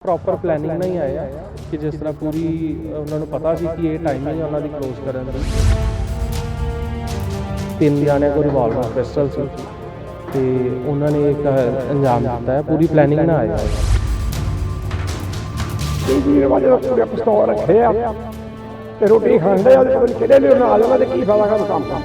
Proper planning ਨਾਲ ਹੀ ਆਏ ਆ ਕਿ ਜਿਸ ਤਰ੍ਹਾਂ ਪੂਰੀ ਉਹਨਾਂ ਨੂੰ ਪਤਾ ਸੀ ਕਿ ਇਹ ਟਾਈਮਿੰਗ ਉਹਨਾਂ ਦੀ ਕਲੋਜ਼ ਕਰਨ ਦੀ। 3 ਜਾਣਿਆਂ ਕੋਲ ਰਿਵਾਲਵਰ ਪਿਸਟਲ ਸੀ ਤੇ ਉਹਨਾਂ ਨੇ ਇੱਕ ਅੰਜਾਮ ਦਿੱਤਾ ਹੈ, ਪੂਰੀ ਪਲੈਨਿੰਗ ਨਾਲ ਆਏ ਆ। ਜੀ ਰਵਾਜੇ ਦਾ ਪਿਸਤੌਲ ਰੱਖੇ ਆ ਤੇ ਰੋਟੀ ਖਾਂਦੇ ਆ ਤੇ ਕਿਹੜੇ ਲਈ ਆ ਜਾਣਾ ਤੇ ਕੀ ਫਾਇਦਾ ਕੰਮ ਕਰਦਾ।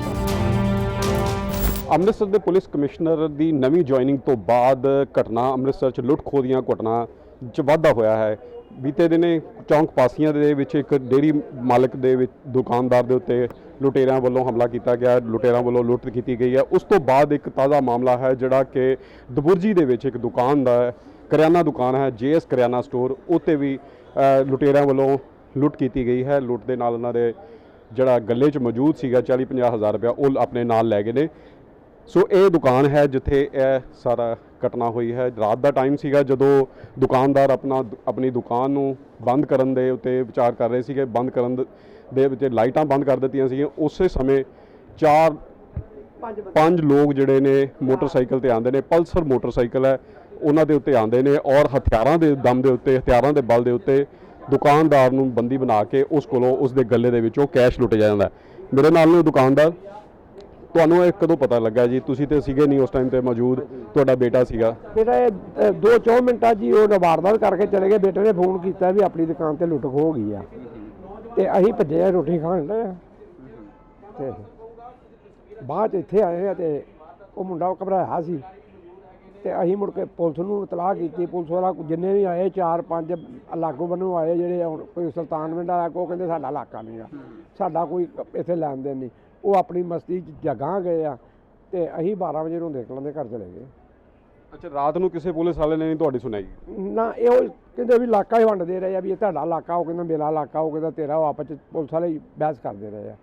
ਅੰਮ੍ਰਿਤਸਰ ਦੇ ਪੁਲਿਸ ਕਮਿਸ਼ਨਰ ਦੀ ਨਵੀਂ ਜੁਆਇਨਿੰਗ ਤੋਂ ਬਾਅਦ ਘਟਨਾ ਅੰਮ੍ਰਿਤਸਰ 'ਚ ਲੁੱਟ-ਖੋਹ ਦੀਆਂ ਘਟਨਾ 'ਚ ਵਾਧਾ ਹੋਇਆ ਹੈ। ਬੀਤੇ ਦਿਨੇ ਚੌਂਕ ਪਾਸੀਆਂ ਦੇ ਵਿੱਚ ਇੱਕ ਡੇਅਰੀ ਮਾਲਕ ਦੇ ਵਿੱਚ ਦੁਕਾਨਦਾਰ ਦੇ ਉੱਤੇ ਲੁਟੇਰਿਆਂ ਵੱਲੋਂ ਹਮਲਾ ਕੀਤਾ ਗਿਆ, ਲੁਟੇਰਿਆਂ ਵੱਲੋਂ ਲੁੱਟ ਕੀਤੀ ਗਈ ਹੈ। ਉਸ ਤੋਂ ਬਾਅਦ ਇੱਕ ਤਾਜ਼ਾ ਮਾਮਲਾ ਹੈ ਜਿਹੜਾ ਕਿ ਦਬੁਰਜੀ ਦੇ ਵਿੱਚ ਇੱਕ ਦੁਕਾਨ ਦਾ ਕਰਿਆਨਾ ਦੁਕਾਨ ਹੈ, JS ਕਰਿਆਨਾ ਸਟੋਰ, ਉੱਤੇ ਵੀ ਲੁਟੇਰਿਆਂ ਵੱਲੋਂ ਲੁੱਟ ਕੀਤੀ ਗਈ ਹੈ। ਲੁੱਟ ਦੇ ਨਾਲ ਉਹਨਾਂ ਦੇ ਜਿਹੜਾ ਗੱਲੇ 'ਚ ਮੌਜੂਦ ਸੀਗਾ 40-50 ਹਜ਼ਾਰ ਰੁਪਇਆ ਉਹ ਆਪਣੇ ਨਾਲ ਲੈ ਗਏ ਨੇ। ਸੋ ਇਹ ਦੁਕਾਨ ਹੈ ਜਿੱਥੇ ਇਹ ਸਾਰਾ ਘਟਨਾ ਹੋਈ ਹੈ। ਰਾਤ ਦਾ ਟਾਈਮ ਸੀਗਾ ਜਦੋਂ ਦੁਕਾਨਦਾਰ ਆਪਣੀ ਦੁਕਾਨ ਨੂੰ ਬੰਦ ਕਰਨ ਦੇ ਉੱਤੇ ਵਿਚਾਰ ਕਰ ਰਹੇ ਸੀਗੇ। ਬੰਦ ਕਰਨ ਦੇ ਵਿੱਚ ਲਾਈਟਾਂ ਬੰਦ ਕਰ ਦਿੱਤੀਆਂ ਸੀਗੀਆਂ। ਉਸੇ ਸਮੇਂ 4-5 ਲੋਕ ਜਿਹੜੇ ਨੇ ਮੋਟਰਸਾਈਕਲ ਤੇ ਆਉਂਦੇ ਨੇ, ਪਲਸਰ ਮੋਟਰਸਾਈਕਲ ਹੈ, ਉਹਨਾਂ ਦੇ ਉੱਤੇ ਆਉਂਦੇ ਨੇ ਔਰ ਹਥਿਆਰਾਂ ਦੇ ਦਮ ਦੇ ਉੱਤੇ, ਹਥਿਆਰਾਂ ਦੇ ਬਲ ਦੇ ਉੱਤੇ ਦੁਕਾਨਦਾਰ ਨੂੰ ਬੰਦੀ ਬਣਾ ਕੇ ਉਸ ਕੋਲੋਂ ਉਸ ਦੇ ਗੱਲੇ ਦੇ ਵਿੱਚੋਂ ਕੈਸ਼ ਲੁੱਟ ਜਾਂਦਾ। ਮੇਰੇ ਨਾਲ ਨੂੰ ਦੁਕਾਨਦਾਰ, ਤੁਹਾਨੂੰ ਇਹ ਕਦੋਂ ਪਤਾ ਲੱਗਾ ਜੀ? ਤੁਸੀਂ ਤੇ ਸੀਗੇ ਨਹੀਂ ਉਸ ਟਾਈਮ ਤੇ ਮੌਜੂਦ, ਤੁਹਾਡਾ ਬੇਟਾ ਸੀਗਾ। ਬੇਟਾ 2-4 ਮਿੰਟਾਂ ਜੀ ਉਹ ਵਾਰਦਾਤ ਕਰਕੇ ਚਲੇ ਗਏ। ਬੇਟੇ ਨੇ ਫੋਨ ਕੀਤਾ ਵੀ ਆਪਣੀ ਦੁਕਾਨ ਤੇ ਲੁੱਟ ਹੋ ਗਈ ਆ ਤੇ ਅਸੀਂ ਭੱਜੇ ਆ ਰੋਟੀ ਖਾਣ ਦੇ ਤੇ ਬਾਅਦ 'ਚ ਇੱਥੇ ਆਏ ਆ ਤੇ ਉਹ ਮੁੰਡਾ ਘਬਰਾਇਆ ਸੀ ਤੇ ਅਸੀਂ ਮੁੜ ਕੇ ਪੁਲਿਸ ਨੂੰ ਇਤਲਾਹ ਕੀਤੀ। ਪੁਲਿਸ ਵਾਲਾ ਜਿੰਨੇ ਵੀ ਆਏ 4-5 ਲਾਗੂ ਬੰਨੂ ਆਏ, ਜਿਹੜੇ ਹੁਣ ਕੋਈ ਸੁਲਤਾਨਵਿੰਡ ਆਇਆ, ਉਹ ਕਹਿੰਦੇ ਸਾਡਾ ਇਲਾਕਾ ਨਹੀਂ ਆ, ਸਾਡਾ ਕੋਈ ਇੱਥੇ ਲੈਣ ਦੇਣ ਨਹੀਂ। ਉਹ ਆਪਣੀ ਮਸਤੀ 'ਚ ਜਗ੍ਹਾ ਗਏ ਆ ਤੇ ਅਸੀਂ 12 ਵਜੇ ਨੂੰ ਨਿਕਲਣ ਦੇ ਘਰ ਚਲੇ ਗਏ। ਅੱਛਾ, ਰਾਤ ਨੂੰ ਕਿਸੇ ਪੁਲਿਸ ਵਾਲੇ ਨੇ ਨਹੀਂ ਤੁਹਾਡੀ ਸੁਣਾਈ? ਨਾ, ਇਹੋ ਕਹਿੰਦੇ ਵੀ ਇਲਾਕਾ ਹੀ ਵੰਡਦੇ ਰਹੇ ਆ ਵੀ ਇਹ ਤੁਹਾਡਾ ਇਲਾਕਾ, ਉਹ ਕਹਿੰਦਾ ਮੇਰਾ ਇਲਾਕਾ, ਉਹ ਕਹਿੰਦਾ ਤੇਰਾ। ਉਹ ਆਪਸ 'ਚ ਪੁਲਿਸ ਵਾਲੇ ਹੀ ਬਹਿਸ ਕਰਦੇ ਰਹੇ ਆ।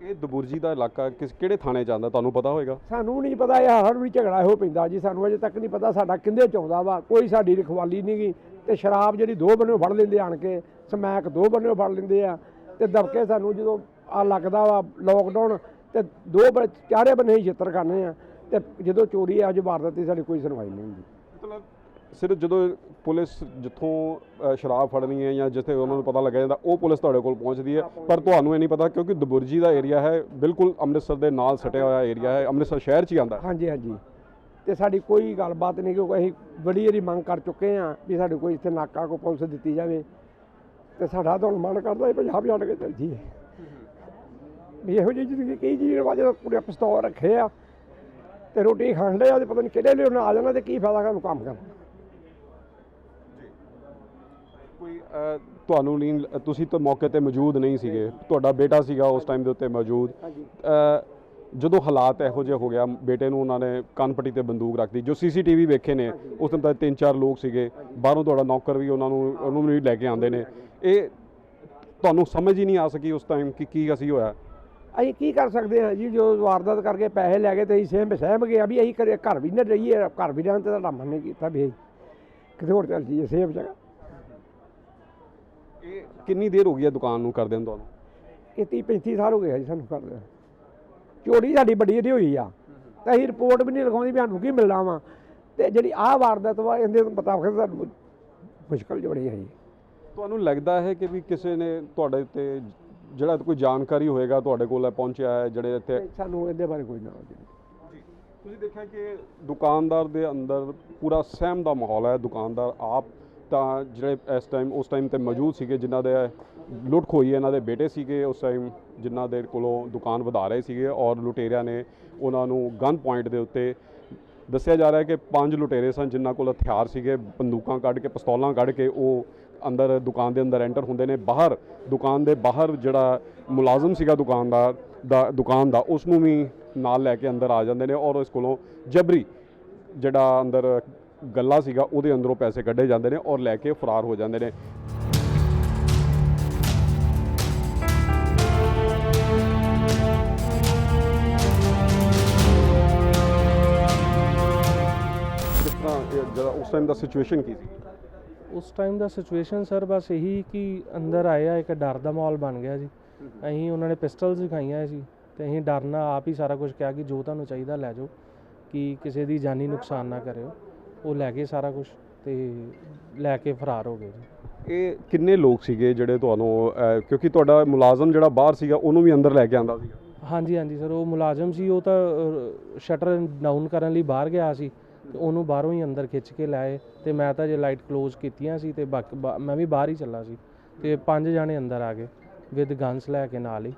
ਇਹ ਦਬੁਰਜੀ ਦਾ ਇਲਾਕਾ ਕਿਹੜੇ ਥਾਣੇ 'ਚ ਆਉਂਦਾ, ਤੁਹਾਨੂੰ ਪਤਾ ਹੋਏਗਾ? ਸਾਨੂੰ ਨਹੀਂ ਪਤਾ, ਇਹ ਹਰ ਵੀ ਝਗੜਾ ਇਹੋ ਪੈਂਦਾ ਜੀ। ਸਾਨੂੰ ਅਜੇ ਤੱਕ ਨਹੀਂ ਪਤਾ ਸਾਡਾ ਕਿੰਦੇ 'ਚ ਆਉਂਦਾ ਵਾ। ਕੋਈ ਸਾਡੀ ਰਖਵਾਲੀ ਨਹੀਂ ਗਈ ਤੇ ਸ਼ਰਾਬ ਜਿਹੜੀ 2 ਬੰਨਿਓ ਫੜ ਲੈਂਦੇ ਆਣ ਕੇ, ਸਮੈਕ 2 ਬੰਨਿਓ ਫੜ ਲੈਂਦੇ ਆ ਤੇ ਦਬਕੇ ਸਾਨੂੰ ਜਦੋਂ ਆ ਲੱਗਦਾ ਵਾ ਲੋਕਡਾਊਨ ਤੇ 2 ਚਾਰੇ ਬੰਨੇ ਹੀ ਛਿੱਤਰ ਖਾਂਦੇ ਆ ਤੇ ਜਦੋਂ ਚੋਰੀ ਅੱਜ ਵਾਰਦਾਤ ਦੀ ਸਾਡੀ ਕੋਈ ਸੁਣਵਾਈ ਨਹੀਂ ਹੁੰਦੀ। ਮਤਲਬ ਸਿਰਫ ਜਦੋਂ ਪੁਲਿਸ ਜਿੱਥੋਂ ਸ਼ਰਾਬ ਫੜਨੀ ਹੈ ਜਾਂ ਜਿੱਥੇ ਉਹਨਾਂ ਨੂੰ ਪਤਾ ਲੱਗ ਜਾਂਦਾ ਉਹ ਪੁਲਿਸ ਤੁਹਾਡੇ ਕੋਲ ਪਹੁੰਚਦੀ ਹੈ, ਪਰ ਤੁਹਾਨੂੰ ਇਹ ਨਹੀਂ ਪਤਾ ਕਿਉਂਕਿ ਦਬੁਰਜੀ ਦਾ ਏਰੀਆ ਹੈ, ਬਿਲਕੁਲ ਅੰਮ੍ਰਿਤਸਰ ਦੇ ਨਾਲ ਸਟਿਆ ਹੋਇਆ ਏਰੀਆ ਹੈ, ਅੰਮ੍ਰਿਤਸਰ ਸ਼ਹਿਰ 'ਚ ਹੀ ਆਉਂਦਾ। ਹਾਂਜੀ ਹਾਂਜੀ, ਤੇ ਸਾਡੀ ਕੋਈ ਗੱਲਬਾਤ ਨਹੀਂ, ਕਿਉਂਕਿ ਅਸੀਂ ਬੜੀ ਵਾਰੀ ਮੰਗ ਕਰ ਚੁੱਕੇ ਹਾਂ ਵੀ ਸਾਡੇ ਕੋਈ ਇੱਥੇ ਨਾਕਾ ਕੋ ਪੁਲਿਸ ਦਿੱਤੀ ਜਾਵੇ ਤੇ ਸਾਡਾ ਤਾਂ ਮਨ ਕਰਦਾ ਪੰਜਾਬ ਛੱਡ ਕੇ ਚੱਲ ਜੀਏ ਵੀ ਇਹੋ ਜਿਹੀ ਜ਼ਿੰਦਗੀ ਕਈ ਜੀ ਰਵਾਜੇ ਦਾ ਪੂਰੇ ਪਿਸਤੌਲ ਰੱਖੇ ਆ ਤੇ ਰੋਟੀ ਖਾਂਦੇ ਆ ਤੇ ਪਤਾ ਨਹੀਂ ਕਿਹੜੇ ਲਈ ਆ ਜਾਣਾ ਤੇ ਕੀ ਫਾਇਦਾ ਕੰਮ ਕਰਨਾ। ਕੋਈ ਤੁਹਾਨੂੰ ਨਹੀਂ, ਤੁਸੀਂ ਤਾਂ ਮੌਕੇ ਤੇ ਮੌਜੂਦ ਨਹੀਂ ਸੀਗੇ, ਤੁਹਾਡਾ ਬੇਟਾ ਸੀਗਾ ਉਸ ਟਾਈਮ ਦੇ ਉੱਤੇ ਮੌਜੂਦ। ਜਦੋਂ ਹਾਲਾਤ ਇਹੋ ਜਿਹੇ ਹੋ ਗਿਆ, ਬੇਟੇ ਨੂੰ ਉਹਨਾਂ ਨੇ ਕੰਨ ਪੱਟੀ ਤੇ ਬੰਦੂਕ ਰੱਖਦੀ, ਜੋ CCTV ਵੇਖੇ ਨੇ ਉਸ ਦਿਨ ਤਾਂ 3-4 ਲੋਕ ਸੀਗੇ, ਬਾਹਰੋਂ ਤੁਹਾਡਾ ਨੌਕਰ ਵੀ ਉਹਨੂੰ ਵੀ ਲੈ ਕੇ ਆਉਂਦੇ ਨੇ। ਇਹ ਤੁਹਾਨੂੰ ਸਮਝ ਹੀ ਨਹੀਂ ਆ ਸਕੀ ਉਸ ਟਾਈਮ ਕਿ ਕੀ ਅਸੀਂ ਹੋਇਆ? ਅਸੀਂ ਕੀ ਕਰ ਸਕਦੇ ਹਾਂ ਜੀ? ਜੋ ਵਾਰਦਾਤ ਕਰਕੇ ਪੈਸੇ ਲੈ ਗਏ ਤੇ ਅਸੀਂ ਸਹਿਮ ਗਏ ਵੀ ਅਸੀਂ ਘਰ ਵੀ ਨਾ ਰਹੀਏ, ਘਰ ਵੀ ਰਹਿਣ ਤੇ ਤੁਹਾਡਾ ਮਨ ਨਹੀਂ ਕੀਤਾ ਵੀ ਕਿਤੇ ਹੋਰ ਚੱਲ ਜਾਈਏ ਸੇਫ ਜਗ੍ਹਾ। ਇਹ ਕਿੰਨੀ ਦੇਰ ਹੋ ਗਈ ਹੈ ਦੁਕਾਨ ਨੂੰ ਕਰਦੇ ਤੁਹਾਨੂੰ? ਇਹ 30-35 ਸਾਲ ਹੋ ਗਏ ਜੀ ਸਾਨੂੰ ਕਰਦੇ। ਚੋਰੀ ਸਾਡੀ ਵੱਡੀ ਇਹਦੀ ਹੋਈ ਆ ਤਾਂ ਅਸੀਂ ਰਿਪੋਰਟ ਵੀ ਨਹੀਂ ਲਿਖਾਉਂਦੀ ਵੀ ਸਾਨੂੰ ਕੀ ਮਿਲਣਾ ਵਾ, ਤੇ ਜਿਹੜੀ ਆਹ ਵਾਰਦਾਤ ਵਾ ਇਹਦੇ ਮੁਤਾਬਕ ਸਾਨੂੰ ਮੁਸ਼ਕਲ ਬੜੀ ਹੈ ਜੀ। ਤੁਹਾਨੂੰ ਲੱਗਦਾ ਹੈ ਕਿ ਵੀ ਕਿਸੇ ਨੇ ਤੁਹਾਡੇ ਉੱਤੇ ਜਿਹੜਾ ਕੋਈ ਜਾਣਕਾਰੀ ਹੋਏਗਾ ਤੁਹਾਡੇ ਕੋਲ ਪਹੁੰਚਿਆ ਹੈ ਜਿਹੜੇ ਇੱਥੇ? ਸਾਨੂੰ ਇਹਦੇ ਬਾਰੇ ਕੋਈ ਨੌਲੇਜ ਨਹੀਂ। ਤੁਸੀਂ ਦੇਖਿਆ ਕਿ ਦੁਕਾਨਦਾਰ ਦੇ ਅੰਦਰ ਪੂਰਾ ਸਹਿਮ ਦਾ ਮਾਹੌਲ ਹੈ। ਦੁਕਾਨਦਾਰ ਆਪ ਤਾਂ ਜਿਹੜੇ ਉਸ ਟਾਈਮ ਤੇ ਮੌਜੂਦ ਸੀਗੇ, ਜਿਨ੍ਹਾਂ ਦੇ ਲੁੱਟ ਖੋਈ ਇਹਨਾਂ ਦੇ ਬੇਟੇ ਸੀਗੇ ਉਸ ਟਾਈਮ, ਜਿਨ੍ਹਾਂ ਦੇ ਕੋਲੋਂ ਦੁਕਾਨ ਵਧਾ ਰਹੇ ਸੀਗੇ ਔਰ ਲੁਟੇਰਿਆਂ ਨੇ ਉਹਨਾਂ ਨੂੰ ਗਨ ਪੁਆਇੰਟ ਦੇ ਉੱਤੇ ਦੱਸਿਆ ਜਾ ਰਿਹਾ ਕਿ 5 ਲੁਟੇਰੇ ਸਨ ਜਿਨ੍ਹਾਂ ਕੋਲ ਹਥਿਆਰ ਸੀਗੇ, ਬੰਦੂਕਾਂ ਕੱਢ ਕੇ, ਪਿਸਤੌਲਾਂ ਕੱਢ ਕੇ ਉਹ ਅੰਦਰ ਦੁਕਾਨ ਦੇ ਅੰਦਰ ਐਂਟਰ ਹੁੰਦੇ ਨੇ। ਬਾਹਰ ਦੁਕਾਨ ਦੇ ਬਾਹਰ ਜਿਹੜਾ ਮੁਲਾਜ਼ਮ ਸੀਗਾ ਦੁਕਾਨ ਦਾ ਉਸ ਨੂੰ ਵੀ ਨਾਲ ਲੈ ਕੇ ਅੰਦਰ ਆ ਜਾਂਦੇ ਨੇ ਔਰ ਇਸ ਕੋਲੋਂ ਜਬਰੀ ਜਿਹੜਾ ਅੰਦਰ ਗੱਲਾ ਸੀਗਾ ਉਹਦੇ ਅੰਦਰੋਂ ਪੈਸੇ ਕੱਢੇ ਜਾਂਦੇ ਨੇ ਔਰ ਲੈ ਕੇ ਫਰਾਰ ਹੋ ਜਾਂਦੇ ਨੇ। ਕਿਸ ਤਰ੍ਹਾਂ ਜਿਹੜਾ ਉਸ ਟਾਈਮ ਦਾ ਸਿਚੁਏਸ਼ਨ ਕੀ ਸੀ? ਉਸ ਟਾਈਮ ਦਾ ਸਿਚੁਏਸ਼ਨ ਸਰ ਬਸ ਇਹੀ ਕਿ ਅੰਦਰ ਆਏ ਆ, ਇੱਕ ਡਰ ਦਾ ਮਾਹੌਲ ਬਣ ਗਿਆ ਜੀ। ਅਸੀਂ ਉਹਨਾਂ ਨੇ ਪਿਸਟਲਸ ਦਿਖਾਈਆਂ ਸੀ ਤੇ ਅਸੀਂ ਡਰ ਨਾਲ ਆਪ ਹੀ ਸਾਰਾ ਕੁਝ ਕਿਹਾ ਕਿ ਜੋ ਤੁਹਾਨੂੰ ਚਾਹੀਦਾ ਲੈ ਜਾਓ, ਕਿ ਕਿਸੇ ਦੀ ਜਾਨੀ ਨੁਕਸਾਨ ਨਾ ਕਰਿਓ। ਉਹ ਲੈ ਗਏ ਸਾਰਾ ਕੁਝ ਤੇ ਲੈ ਕੇ ਫਰਾਰ ਹੋ ਗਏ ਜੀ। ਇਹ ਕਿੰਨੇ ਲੋਕ ਸੀਗੇ ਜਿਹੜੇ ਤੁਹਾਨੂੰ ਕਿਉਂਕਿ ਤੁਹਾਡਾ ਮੁਲਾਜ਼ਮ ਜਿਹੜਾ ਬਾਹਰ ਸੀਗਾ ਉਹਨੂੰ ਵੀ ਅੰਦਰ ਲੈ ਕੇ ਆਂਦਾ ਸੀਗਾ? ਹਾਂਜੀ ਹਾਂਜੀ ਸਰ, ਉਹ ਮੁਲਾਜ਼ਮ ਸੀ, ਉਹ ਤਾਂ ਸ਼ਟਰ ਡਾਊਨ ਕਰਨ ਲਈ ਬਾਹਰ ਗਿਆ ਸੀ ਤੇ ਉਹਨੂੰ ਬਾਹਰੋਂ ਹੀ ਅੰਦਰ ਖਿੱਚ ਕੇ ਲਾਏ ਤੇ ਮੈਂ ਤਾਂ ਜੇ ਲਾਈਟ ਕਲੋਜ਼ ਕੀਤੀਆਂ ਸੀ ਤੇ ਬਾਕੀ ਮੈਂ ਵੀ ਬਾਹਰ ਹੀ ਚੱਲਾ ਸੀ ਤੇ 5 ਜਾਣੇ ਅੰਦਰ ਆ ਗਏ ਵਿਦ ਗਨਸ ਲੈ ਕੇ ਨਾਲ ਹੀ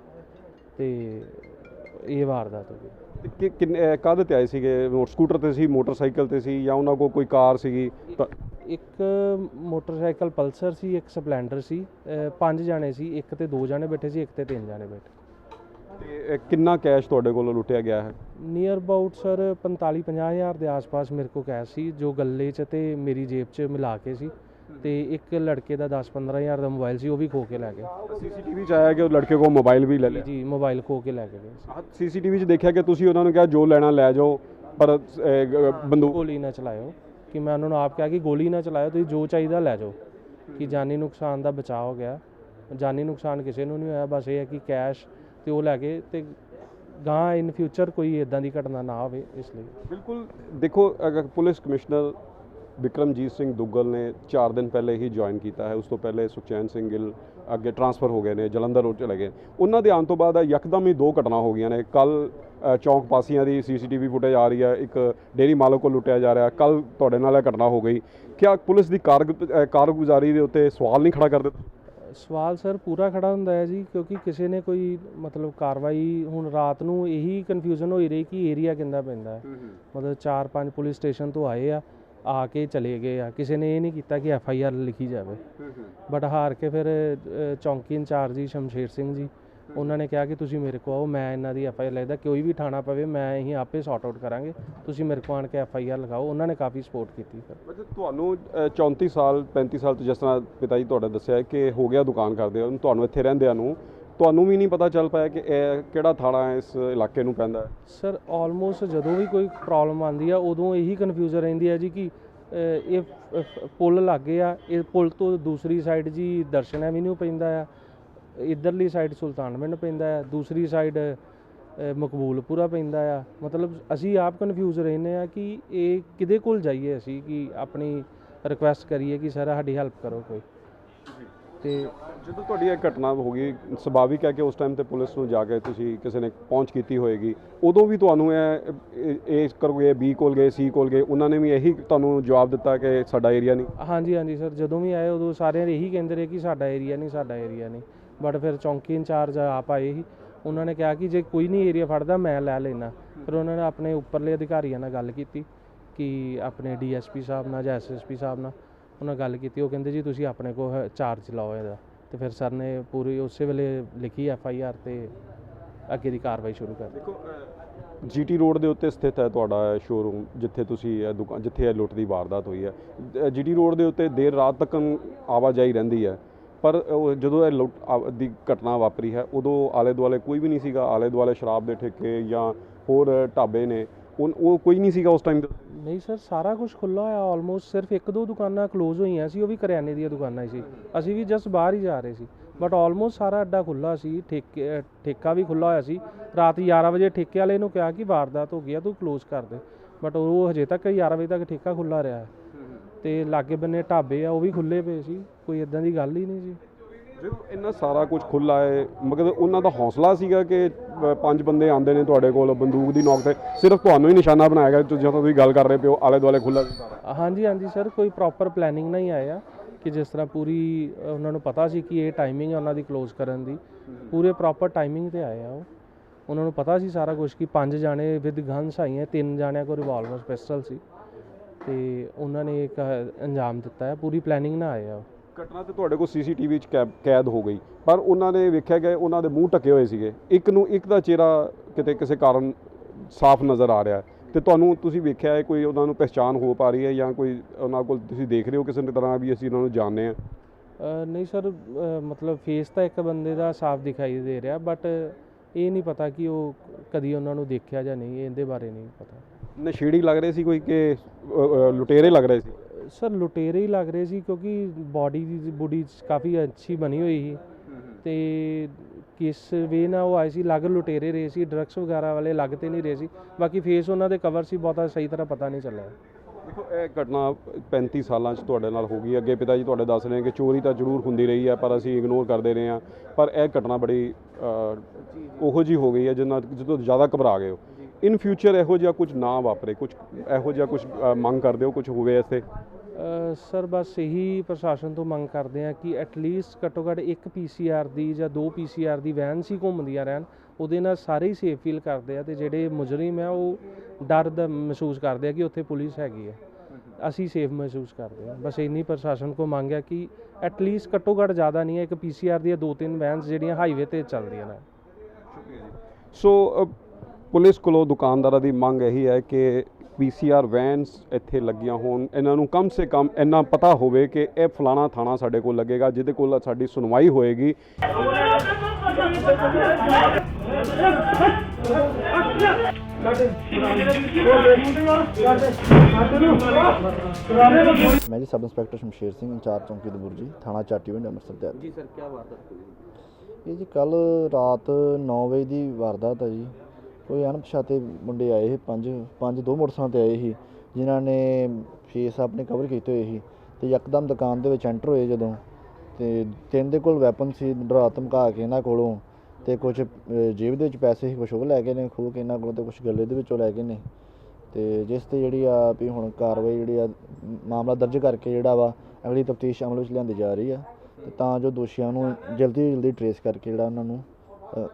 ਤੇ ਇਹ ਵਾਰਦਾਤ ਹੋ ਗਈ। ਤੇ ਕਿੰਨੇ ਕਾਹਦੇ ਤੇ ਆਏ ਸੀਗੇ? ਸਕੂਟਰ ਤੇ ਸੀ, ਮੋਟਰਸਾਈਕਲ ਤੇ ਸੀ, ਜਾਂ ਉਹਨਾਂ ਕੋਲ ਕੋਈ ਕਾਰ ਸੀਗੀ? ਇੱਕ ਮੋਟਰਸਾਈਕਲ ਪਲਸਰ ਸੀ, ਇੱਕ ਸਪਲੈਂਡਰ ਸੀ, 5 ਜਾਣੇ ਸੀ, ਇੱਕ ਤੇ 2 ਜਾਣੇ ਬੈਠੇ ਸੀ, ਇੱਕ ਤੇ 3 ਜਾਣੇ ਬੈਠੇ। ਤੇ ਕਿੰਨਾ ਕੈਸ਼ ਤੁਹਾਡੇ ਕੋਲੋਂ ਲੁੱਟਿਆ ਗਿਆ ਹੈ? ਨੀਅਰ ਅਬਾਊਟ ਸਰ 45-50 ਹਜ਼ਾਰ ਦੇ ਆਸ-ਪਾਸ ਮੇਰੇ ਕੋਲ ਕੈਸ਼ ਸੀ, ਜੋ ਗੱਲੇ 'ਚ ਤੇ ਮੇਰੀ ਜੇਬ 'ਚ ਮਿਲਾ ਕੇ ਸੀ ਤੇ ਇੱਕ ਲੜਕੇ ਦਾ 10-15 ਹਜ਼ਾਰ ਦਾ ਮੋਬਾਈਲ ਸੀ, ਉਹ ਵੀ ਖੋ ਕੇ ਲੈ ਗਏ। ਸੀਸੀਟੀਵੀ 'ਚ ਆਇਆ ਕਿ ਉਹ ਲੜਕੇ ਕੋਲ ਮੋਬਾਈਲ ਵੀ ਲੈ ਲਿਆ? ਜੀ ਮੋਬਾਈਲ ਖੋ ਕੇ ਲੈ ਕੇ ਗਏ। ਸੀਸੀਟੀਵੀ 'ਚ ਦੇਖਿਆ ਕਿ ਤੁਸੀਂ ਉਹਨਾਂ ਨੂੰ ਕਿਹਾ ਜੋ ਲੈਣਾ ਲੈ ਜਾਓ, ਪਰ ਬੰਦੂਕ ਗੋਲੀ ਨਾ ਚਲਾਇਓ, ਕਿ ਮੈਂ ਉਹਨਾਂ ਨੂੰ ਆਪ ਕਿਹਾ ਕਿ ਗੋਲੀ ਨਾ ਚਲਾਇਓ, ਤੁਸੀਂ ਜੋ ਚਾਹੀਦਾ ਲੈ ਜਾਓ, ਕਿ ਜਾਨੀ ਨੁਕਸਾਨ ਦਾ ਬਚਾਅ ਹੋ ਗਿਆ। ਜਾਨੀ ਨੁਕਸਾਨ ਕਿਸੇ ਨੂੰ ਨਹੀਂ ਹੋਇਆ, ਬਸ ਇਹ ਹੈ ਕਿ ਕੈਸ਼ ਤੇ ਉਹ ਲੈ ਕੇ ਤੇ ਗਾਂ ਇਨ ਫਿਊਚਰ ਕੋਈ ਇਦਾਂ ਦੀ ਘਟਨਾ ਨਾ ਹੋਵੇ, ਇਸ ਲਈ। ਬਿਲਕੁਲ। ਦੇਖੋ, ਅਗਰ ਪੁਲਿਸ ਕਮਿਸ਼ਨਰ ਵਿਕਰਮਜੀਤ ਸਿੰਘ ਦੁੱਗਲ ਨੇ 4 ਦਿਨ ਪਹਿਲੇ ਹੀ ਜੁਆਇਨ ਕੀਤਾ ਹੈ। ਉਸ ਤੋਂ ਪਹਿਲੇ ਸੁਖਚੈਨ ਸਿੰਘ ਗਿੱਲ ਅੱਗੇ ਟਰਾਂਸਫਰ ਹੋ ਗਏ ਨੇ, ਜਲੰਧਰ ਰੋਡ ਚਲੇ ਗਏ। ਉਹਨਾਂ ਦੇ ਆਉਣ ਤੋਂ ਬਾਅਦ ਯਕਦਮ ਹੀ 2 ਘਟਨਾ ਹੋ ਗਈਆਂ ਨੇ। ਕੱਲ ਚੌਂਕ ਪਾਸੀਆਂ ਦੀ ਸੀਸੀਟੀਵੀ ਫੁਟੇਜ ਆ ਰਹੀ ਹੈ, ਇੱਕ ਡੇਅਰੀ ਮਾਲਕ ਕੋਲ ਲੁੱਟਿਆ ਜਾ ਰਿਹਾ। ਕੱਲ ਤੁਹਾਡੇ ਨਾਲ ਇਹ ਘਟਨਾ ਹੋ ਗਈ। ਕਿਆ ਪੁਲਿਸ ਦੀ ਕਾਰਗੁਜ਼ਾਰੀ ਦੇ ਉੱਤੇ ਸਵਾਲ ਨਹੀਂ ਖੜਾ ਕਰਦੇ? ਸਵਾਲ ਸਰ ਪੂਰਾ ਖੜਾ ਹੁੰਦਾ ਹੈ ਜੀ, ਕਿਉਂਕਿ ਕਿਸੇ ਨੇ ਕੋਈ ਮਤਲਬ ਕਾਰਵਾਈ, ਹੁਣ ਰਾਤ ਨੂੰ ਇਹੀ ਕਨਫਿਊਜ਼ਨ ਹੋਈ ਰਹੀ ਕਿ ਏਰੀਆ ਕਿੰਦਾ ਪੈਂਦਾ ਹੈ। ਮਤਲਬ 4-5 ਪੁਲਿਸ ਸਟੇਸ਼ਨ ਤੋਂ ਆਏ ਆ ਕੇ ਚਲੇ ਗਏ ਆ, ਕਿਸੇ ਨੇ ਇਹ ਨਹੀਂ ਕੀਤਾ ਕਿ FIR ਲਿਖੀ ਜਾਵੇ। ਬਟ ਹਾਰ ਕੇ ਫਿਰ ਚੌਂਕੀ ਇੰਚਾਰਜ ਜੀ ਸ਼ਮਸ਼ੇਰ ਸਿੰਘ ਜੀ, ਉਹਨਾਂ ਨੇ ਕਿਹਾ ਕਿ ਤੁਸੀਂ ਮੇਰੇ ਕੋਲ ਆਓ, ਮੈਂ ਇਹਨਾਂ ਦੀ FIR ਲਿਖਦਾ, ਕੋਈ ਵੀ ਥਾਣਾ ਪਵੇ ਮੈਂ ਅਸੀਂ ਆਪੇ ਸੌਟ ਆਊਟ ਕਰਾਂਗੇ, ਤੁਸੀਂ ਮੇਰੇ ਕੋਲ ਆਣ ਕੇ FIR ਲਿਖਾਓ। ਉਹਨਾਂ ਨੇ ਕਾਫੀ ਸਪੋਰਟ ਕੀਤੀ ਫਿਰ। ਮਤਲਬ ਤੁਹਾਨੂੰ 34 ਸਾਲ 35 ਸਾਲ ਤੋਂ, ਜਿਸ ਤਰ੍ਹਾਂ ਪਿਤਾ ਜੀ ਤੁਹਾਡਾ ਦੱਸਿਆ ਕਿ ਹੋ ਗਿਆ ਦੁਕਾਨ ਕਰਦੇ ਹੋ, ਤੁਹਾਨੂੰ ਇੱਥੇ ਰਹਿੰਦਿਆਂ ਨੂੰ ਤੁਹਾਨੂੰ ਵੀ ਨਹੀਂ ਪਤਾ ਚੱਲ ਪਾਇਆ ਕਿ ਇਹ ਕਿਹੜਾ ਥਾਣਾ ਇਸ ਇਲਾਕੇ ਨੂੰ ਪੈਂਦਾ ਹੈ? ਸਰ ਆਲਮੋਸਟ ਜਦੋਂ ਵੀ ਕੋਈ ਪ੍ਰੋਬਲਮ ਆਉਂਦੀ ਆ ਉਦੋਂ ਇਹੀ ਕਨਫਿਊਜ਼ਨ ਰਹਿੰਦੀ ਹੈ ਜੀ ਕਿ ਇਹ ਪੁਲ ਲਾਗੇ ਆ, ਇਹ ਪੁਲ ਤੋਂ ਦੂਸਰੀ ਸਾਈਡ ਜੀ ਦਰਸ਼ਨ ਐਵੀਨਿਊ ਪੈਂਦਾ ਆ, ਇੱਧਰਲੀ ਸਾਈਡ ਸੁਲਤਾਨਵਿੰਡ ਪੈਂਦਾ ਆ, ਦੂਸਰੀ ਸਾਈਡ ਮਕਬੂਲਪੁਰਾ ਪੈਂਦਾ ਆ। ਮਤਲਬ ਅਸੀਂ ਆਪ ਕਨਫਿਊਜ਼ ਰਹਿੰਦੇ ਆ ਕਿ ਇਹ ਕਿਹਦੇ ਕੋਲ ਜਾਈਏ ਅਸੀਂ, ਕਿ ਆਪਣੀ ਰਿਕੁਐਸਟ ਕਰੀਏ ਕਿ ਸਰ ਸਾਡੀ ਹੈਲਪ ਕਰੋ ਕੋਈ। ਤੇ ਜਦੋਂ ਤੁਹਾਡੀ ਇਹ ਘਟਨਾ ਹੋ ਗਈ, ਸੁਭਾਵਿਕ ਹੈ ਕਿ ਉਸ ਟਾਈਮ ਤੇ ਪੁਲਿਸ ਨੂੰ ਜਾ ਕੇ ਤੁਸੀਂ ਕਿਸੇ ਨੇ ਪਹੁੰਚ ਕੀਤੀ ਹੋਏਗੀ, ਉਦੋਂ ਵੀ ਤੁਹਾਨੂੰ ਇਹ ਕਰੋਗੇ B ਕੋਲ ਗਏ, C ਕੋਲ ਗਏ, ਉਹਨਾਂ ਨੇ ਵੀ ਇਹੀ ਤੁਹਾਨੂੰ ਜਵਾਬ ਦਿੱਤਾ ਕਿ ਸਾਡਾ ਏਰੀਆ ਨਹੀਂ? ਹਾਂਜੀ ਹਾਂਜੀ ਸਰ, ਜਦੋਂ ਵੀ ਆਏ ਉਦੋਂ ਸਾਰਿਆਂ ਨੇ ਇਹੀ ਕਹਿੰਦੇ ਰਹੇ ਕਿ ਸਾਡਾ ਏਰੀਆ ਨਹੀਂ, ਸਾਡਾ ਏਰੀਆ ਨਹੀਂ। ਬਟ ਫਿਰ ਚੌਂਕੀ ਇੰਚਾਰਜ ਆਪ ਆਏ ਸੀ, ਉਹਨਾਂ ਨੇ ਕਿਹਾ ਕਿ ਜੇ ਕੋਈ ਨਹੀਂ ਏਰੀਆ ਫੜਦਾ ਮੈਂ ਲੈ ਲੈਣਾ। ਫਿਰ ਉਹਨਾਂ ਨੇ ਆਪਣੇ ਉੱਪਰਲੇ ਅਧਿਕਾਰੀਆਂ ਨਾਲ ਗੱਲ ਕੀਤੀ, ਕਿ ਆਪਣੇ DSP ਸਾਹਿਬ ਨਾਲ ਜਾਂ SSP ਸਾਹਿਬ ਨਾਲ ਉਹਨਾਂ ਗੱਲ ਕੀਤੀ। ਉਹ ਕਹਿੰਦੇ ਜੀ ਤੁਸੀਂ ਆਪਣੇ ਕੋਲ ਚਾਰਜ ਲਾਓ ਇਹਦਾ। ਤੇ ਫਿਰ ਸਰ ਨੇ ਪੂਰੀ ਉਸੇ ਵੇਲੇ ਲਿਖੀ FIR ਤੇ ਅੱਗੇ ਦੀ ਕਾਰਵਾਈ ਸ਼ੁਰੂ ਕਰ ਦਿੱਤੀ। ਦੇਖੋ, GT ਰੋਡ ਦੇ ਉੱਤੇ ਸਥਿਤ ਹੈ ਤੁਹਾਡਾ ਸ਼ੋਰੂਮ, ਜਿੱਥੇ ਤੁਸੀਂ ਇਹ ਦੁਕਾਨ, ਜਿੱਥੇ ਇਹ ਲੁੱਟ ਦੀ ਵਾਰਦਾਤ ਹੋਈ ਹੈ। GT ਰੋਡ ਦੇ ਉੱਤੇ ਦੇਰ ਰਾਤ ਤੱਕ ਆਵਾਜਾਈ ਰਹਿੰਦੀ ਹੈ, ਪਰ ਜਦੋਂ ਇਹ ਲੁੱਟ ਦੀ ਘਟਨਾ ਵਾਪਰੀ ਹੈ ਉਦੋਂ ਆਲੇ ਦੁਆਲੇ ਕੋਈ ਵੀ ਨਹੀਂ ਸੀਗਾ? ਆਲੇ ਦੁਆਲੇ ਸ਼ਰਾਬ ਦੇ ਠੇਕੇ ਜਾਂ ਹੋਰ ਢਾਬੇ ਨੇ, ਉਹ ਕੋਈ ਨਹੀਂ ਸੀਗਾ ਉਸ ਟਾਈਮ? ਨਹੀਂ ਸਰ, ਸਾਰਾ ਕੁਝ ਖੁੱਲ੍ਹਾ ਹੋਇਆ ਆਲਮੋਸਟ, ਸਿਰਫ 1-2 ਦੁਕਾਨਾਂ ਕਲੋਜ਼ ਹੋਈਆਂ ਸੀ, ਉਹ ਵੀ ਕਰਿਆਨੇ ਦੀਆਂ ਦੁਕਾਨਾਂ ਸੀ। ਅਸੀਂ ਵੀ ਜਸਟ ਬਾਹਰ ਹੀ ਜਾ ਰਹੇ ਸੀ, ਬਟ ਆਲਮੋਸਟ ਸਾਰਾ ਅੱਡਾ ਖੁੱਲ੍ਹਾ ਸੀ। ਠੇਕਾ ਵੀ ਖੁੱਲ੍ਹਾ ਹੋਇਆ ਸੀ। ਰਾਤ 11 ਵਜੇ ਠੇਕੇ ਵਾਲੇ ਨੂੰ ਕਿਹਾ ਕਿ ਵਾਰਦਾਤ ਹੋ ਗਈ ਆ, ਤੂੰ ਕਲੋਜ਼ ਕਰ ਦੇ, ਬਟ ਉਹ ਹਜੇ ਤੱਕ 11 ਵਜੇ ਤੱਕ ਠੇਕਾ ਖੁੱਲ੍ਹਾ ਰਿਹਾ। ਤੇ ਲਾਗੇ ਬੰਨੇ ਢਾਬੇ ਆ, ਉਹ ਵੀ ਖੁੱਲ੍ਹੇ ਪਏ ਸੀ, ਕੋਈ ਇਦਾਂ ਦੀ ਗੱਲ ਹੀ ਨਹੀਂ ਸੀ। ਜਦੋਂ ਇੰਨਾ ਸਾਰਾ ਕੁਝ ਖੁੱਲ੍ਹਾ ਹੈ, ਮਗਰ ਉਹਨਾਂ ਦਾ ਹੌਸਲਾ ਸੀਗਾ ਕਿ 5 ਬੰਦੇ ਆਉਂਦੇ ਨੇ ਤੁਹਾਡੇ ਕੋਲ ਬੰਦੂਕ ਦੀ ਨੋਕ ਤੇ, ਸਿਰਫ ਤੁਹਾਨੂੰ ਹੀ ਨਿਸ਼ਾਨਾ ਬਣਾਇਆ ਗਿਆ ਜਦੋਂ ਤੁਸੀਂ ਗੱਲ ਕਰ ਰਹੇ ਪਿਓ, ਆਲੇ ਦੁਆਲੇ ਖੁੱਲ੍ਹਾ ਸੀ ਸਾਰਾ? ਹਾਂਜੀ ਹਾਂਜੀ ਸਰ, ਕੋਈ ਪ੍ਰੋਪਰ ਪਲੈਨਿੰਗ ਨਹੀਂ ਆਇਆ ਕਿ ਜਿਸ ਤਰ੍ਹਾਂ ਪੂਰੀ ਉਹਨਾਂ ਨੂੰ ਪਤਾ ਸੀ ਕਿ ਇਹ ਟਾਈਮਿੰਗ ਹੈ ਉਹਨਾਂ ਦੀ ਕਲੋਜ਼ ਕਰਨ ਦੀ, ਪੂਰੇ ਪ੍ਰੋਪਰ ਟਾਈਮਿੰਗ 'ਤੇ ਆਏ ਆ। ਉਹ ਉਹਨਾਂ ਨੂੰ ਪਤਾ ਸੀ ਸਾਰਾ ਕੁਝ ਕਿ 5 ਜਾਣੇ ਵਿਦ ਗਨਸ ਆਈਆਂ, 3 ਜਾਣਿਆਂ ਕੋਲ ਰਿਵਾਲਵਰ ਪਿਸਟਲ ਸੀ, ਤੇ ਉਹਨਾਂ ਨੇ ਇੱਕ ਅੰਜਾਮ ਦਿੱਤਾ ਹੈ। ਪੂਰੀ ਪਲੈਨਿੰਗ ਨਾਲ ਆਏ ਆ। ਘਟਨਾ ਤੇ ਤੁਹਾਡੇ ਕੋਲ CCTV 'ਚ ਕੈਦ ਹੋ ਗਈ, ਪਰ ਉਹਨਾਂ ਨੇ ਵੇਖਿਆ ਕਿ ਉਹਨਾਂ ਦੇ ਮੂੰਹ ਢੱਕੇ ਹੋਏ ਸੀਗੇ। ਇੱਕ ਦਾ ਚਿਹਰਾ ਕਿਤੇ ਕਿਸੇ ਕਾਰਨ ਸਾਫ਼ ਨਜ਼ਰ ਆ ਰਿਹਾ, ਤੇ ਤੁਸੀਂ ਵੇਖਿਆ ਹੈ ਕੋਈ ਉਹਨਾਂ ਨੂੰ ਪਹਿਚਾਣ ਹੋ ਪਾ ਰਹੀ ਹੈ, ਜਾਂ ਕੋਈ ਉਹਨਾਂ ਕੋਲ ਤੁਸੀਂ ਦੇਖ ਰਹੇ ਹੋ ਕਿਸੇ ਤਰ੍ਹਾਂ ਵੀ ਅਸੀਂ ਉਹਨਾਂ ਨੂੰ ਜਾਣਦੇ ਹਾਂ? ਨਹੀਂ ਸਰ, ਮਤਲਬ ਫੇਸ ਤਾਂ ਇੱਕ ਬੰਦੇ ਦਾ ਸਾਫ਼ ਦਿਖਾਈ ਦੇ ਰਿਹਾ, ਬਟ ਇਹ ਨਹੀਂ ਪਤਾ ਕਿ ਉਹ ਕਦੀ ਉਹਨਾਂ ਨੂੰ ਦੇਖਿਆ ਜਾਂ ਨਹੀਂ, ਇਹਦੇ ਬਾਰੇ ਨਹੀਂ ਪਤਾ। ਨਸ਼ੇੜੀ ਲੱਗ ਰਹੇ ਸੀ ਕੋਈ ਕਿ ਲੁਟੇਰੇ ਲੱਗ ਰਹੇ ਸੀ? ਸਰ ਲੁਟੇਰੇ ਹੀ ਲੱਗ ਰਹੇ ਸੀ, ਕਿਉਂਕਿ ਬੋਡੀ ਕਾਫੀ ਅੱਛੀ ਬਣੀ ਹੋਈ ਸੀ, ਤੇ ਕਿਸ ਵੇ ਨਾਲ ਉਹ ਆਏ ਸੀ, ਲੱਗ ਲੁਟੇਰੇ ਰਹੇ ਸੀ, ਡਰੱਗਸ ਵਗੈਰਾ ਵਾਲੇ ਲੱਗ ਤੇ ਨਹੀਂ ਰਹੇ ਸੀ। ਬਾਕੀ ਫੇਸ ਉਹਨਾਂ ਦੇ ਕਵਰ ਸੀ, ਬਹੁਤਾ ਸਹੀ ਤਰ੍ਹਾਂ ਪਤਾ ਨਹੀਂ ਚੱਲਿਆ। ਦੇਖੋ ਇਹ ਘਟਨਾ 35 ਸਾਲਾਂ 'ਚ ਤੁਹਾਡੇ ਨਾਲ ਹੋ ਗਈ। ਅੱਗੇ ਪਿਤਾ ਜੀ ਤੁਹਾਡੇ ਦੱਸ ਰਹੇ ਕਿ ਚੋਰੀ ਤਾਂ ਜ਼ਰੂਰ ਹੁੰਦੀ ਰਹੀ ਹੈ ਪਰ ਅਸੀਂ ਇਗਨੋਰ ਕਰਦੇ ਰਹੇ ਹਾਂ, ਪਰ ਇਹ ਘਟਨਾ ਬੜੀ ਉਹੋ ਜਿਹੀ ਹੋ ਗਈ ਹੈ ਜਦੋਂ ਜ਼ਿਆਦਾ ਘਬਰਾ ਗਏ ਹੋ। ਇਨ ਫਿਊਚਰ ਇਹੋ ਜਿਹਾ ਕੁਝ ਨਾ ਵਾਪਰੇ, ਕੁਝ ਇਹੋ ਜਿਹਾ ਕੁਝ ਮੰਗ ਕਰਦੇ ਹੋ ਕੁਝ ਹੋਵੇ ਇੱਥੇ? ਸਰ ਬਸ ਇਹੀ ਪ੍ਰਸ਼ਾਸਨ ਤੋਂ ਮੰਗ ਕਰਦੇ ਆ ਕਿ ਐਟਲੀਸਟ ਘੱਟੋ ਘੱਟ ਇੱਕ PCR ਦੀ ਜਾਂ 2 PCR ਦੀ ਵੈਨ ਸੀ ਘੁੰਮਦੀਆਂ ਰਹਿਣ, ਉਹਦੇ ਨਾਲ ਸਾਰੇ ਹੀ ਸੇਫ ਫੀਲ ਕਰਦੇ ਆ, ਅਤੇ ਜਿਹੜੇ ਮੁਜਰਿਮ ਆ ਉਹ ਡਰ ਦਾ ਮਹਿਸੂਸ ਕਰਦੇ ਆ ਕਿ ਉੱਥੇ ਪੁਲਿਸ ਹੈਗੀ ਆ, ਅਸੀਂ ਸੇਫ ਮਹਿਸੂਸ ਕਰਦੇ ਹਾਂ। ਬਸ ਇੰਨੀ ਪ੍ਰਸ਼ਾਸਨ ਕੋ ਮੰਗ ਹੈ ਕਿ ਐਟਲੀਸਟ ਘੱਟੋ ਘੱਟ ਜ਼ਿਆਦਾ ਨਹੀਂ ਹੈ, ਇੱਕ PCR ਦੀਆਂ 2-3 ਵੈਨਸ ਜਿਹੜੀਆਂ ਹਾਈਵੇ 'ਤੇ ਚੱਲਦੀਆਂ ਨੇ। ਸੋ ਪੁਲਿਸ ਕੋਲੋਂ ਦੁਕਾਨਦਾਰਾਂ ਦੀ ਮੰਗ ਇਹੀ ਹੈ ਕਿ PCR ਵੈਨਸ ਇੱਥੇ ਲੱਗੀਆਂ ਹੋਣ, ਇਹਨਾਂ ਨੂੰ ਕਮ ਸੇ ਕਮ ਇੰਨਾ ਪਤਾ ਹੋਵੇ ਕਿ ਇਹ ਫਲਾਣਾ ਥਾਣਾ ਸਾਡੇ ਕੋਲ ਲੱਗੇਗਾ ਜਿਹਦੇ ਕੋਲ ਸਾਡੀ ਸੁਣਵਾਈ ਹੋਏਗੀ। मैं जी sub inspector Shamsher Singh in charge चौंकी दबुरजी थाना चाटीविंड अंमृतसर दिहात। जी सर, क्या वारदात हुई? ये जी कल रात 9 बजे की वारदात है जी। कोई अणपछाते मुंडे आए ही पंज दो मोटरसाइकिल ते आए ही जिन्हों ने फेस अपने कवर किए हुए ही ते यकदम दुकान दे विच एंटर होए जदों ते तिन दे कोल वैपन सी, डरा धमका के इन्हां कोलों ते कुछ जेब दे विच पैसे कुछ वो लै गए ने खो के इन्हां कोलों ते कुछ गले दे विचों लै गए ने ते जिस ते जिहड़ी आ भी हुण कार्रवाई जिहड़ी आ मामला दर्ज करके जिहड़ा वा अगली तफ्तीश अमल विच लिआंदी जा रही है ते तां जो दोषियां नूं जल्दी ट्रेस करके जिहड़ा उन्हां नूं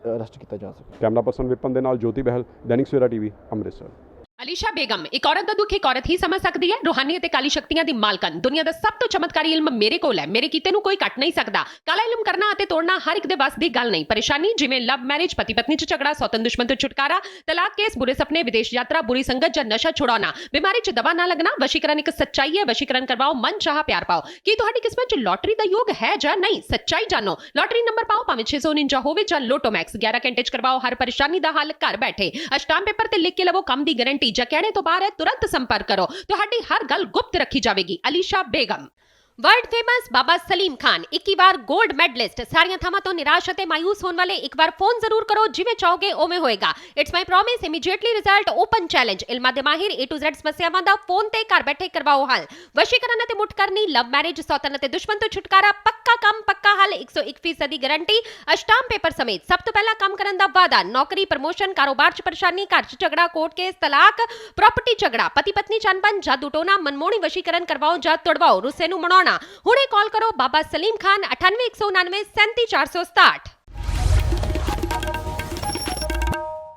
अरेस्ट किया जा सके। कैमरा पर्सन विपन दे नाल ज्योति बहल, दैनिक सवेरा टीवी, अमृतसर। ਅਲੀਸ਼ਾ ਬੇਗਮ ਇੱਕ ਔਰਤ ਦਾ ਦੁੱਖ ਇੱਕ ਔਰਤ ਹੀ ਸਮਝ ਸਕਦੀ ਹੈ। ਰੂਹਾਨੀ ਅਤੇ ਕਾਲੀ ਸ਼ਕਤੀਆਂ ਦੀ ਮਾਲਕਨ, ਦੁਨੀਆ ਦਾ ਸਭ ਤੋਂ ਚਮਤਕਾਰੀ ਇਲਮ ਮੇਰੇ ਕੋਲ ਹੈ। ਮੇਰੇ ਕੀਤੇ ਨੂੰ ਕੋਈ ਕੱਟ ਨਹੀਂ ਸਕਦਾ। ਕਾਲਾ ਇਲਮ ਕਰਨਾ ਅਤੇ ਤੋੜਨਾ ਹਰ ਇੱਕ ਦੇ ਵੱਸ ਦੀ ਗੱਲ ਨਹੀਂ। ਪਰੇਸ਼ਾਨੀ ਜਿਵੇਂ ਲਵ ਮੈਰਿਜ, ਪਤੀ ਪਤਨੀ 'ਚ ਝਗੜਾ, ਸੌਤਨ ਦੁਸ਼ਮਣ ਤੋਂ ਛੁਟਕਾਰਾ, ਤਲਾਕ ਕੇਸ, ਬੁਰੇ ਸੁਪਨੇ, ਵਿਦੇਸ਼ ਯਾਤਰਾ, ਬੁਰੀ ਸੰਗਤ ਜਾਂ ਨਸ਼ਾ ਛੁਡਾਉਣਾ, ਬਿਮਾਰੀ 'ਚ ਦਵਾ ਨਾ ਲੱਗਣਾ। ਵਸ਼ੀਕਰਨ ਇੱਕ ਸੱਚਾਈ ਹੈ। ਵਸ਼ੀਕਰਨ ਕਰਵਾਓ, ਮਨ ਚਾਹਾ ਪਿਆਰ ਪਾਓ। ਕੀ ਤੁਹਾਡੀ ਕਿਸਮਤ 'ਚ ਲੋਟਰੀ ਦਾ ਯੋਗ ਹੈ ਜਾਂ ਨਹੀਂ? ਸੱਚਾਈ ਜਾਣੋ। ਲੋਟਰੀ ਨੰਬਰ ਪਾਓ, ਭਾਵੇਂ 649 ਹੋਵੇ ਜਾਂ ਲੋਟੋ ਮੈਕਸ। 11 ਘੰਟੇ 'ਚ ਕਰਵਾਓ ਹਰ ਪਰੇਸ਼ਾਨੀ ਦਾ ਹੱਲ ਘਰ ਬੈਠੇ। ਅਸ਼ਟਾਮ ਪੇਪਰ ਤੇ ਲਿਖ ਕੇ ਲਵੋ ਕੰਮ ਦੀ ਗਾਰੰਟੀ। ਜਾਂ ਕਹਿਣੇ ਤੋਂ ਬਾਹਰ तुरंत संपर्क करो, ਤੁਹਾਡੀ ਹਰ ਗੱਲ ਗੁਪਤ ਰੱਖੀ ਜਾਵੇਗੀ। ਅਲੀਸ਼ਾ ਬੇਗਮ। वर्ल्ड फेमस बाबा सलीम खान 21 बार गोल्ड मेडलिस्ट। सारियां थावां तो निराश अते मायूस होने वाले एक बार फोन जरूर करो, जिवें चाहोगे उवें होएगा। It's my promise, immediately result, open challenge. इल्मां दे माहिर A to Z समस्यावां दा फोन ते घर बैठे करवाओ हल। वशीकरण अते मुठ करनी, लव मैरिज, सौतन अते दुश्मन तो छुटकारा, पक्का काम पक्का हल, 101% दी गारंटी, अष्टाम पेपर समेत। सब तो पहला काम करन दा वादा, नौकरी, प्रमोशन, कारोबार च परेशानी, घर च झगड़ा, कोर्ट केस, तलाक, प्रॉपर्टी झगड़ा, पति पत्नी च अनबन, जादू टोना, मनमोहनी वशीकरण करवाओ जां तोड़वाओ, रुस्से नूं मनाउणा। हुणे कॉल करो बाबा सलीम खान 98 199 37 467।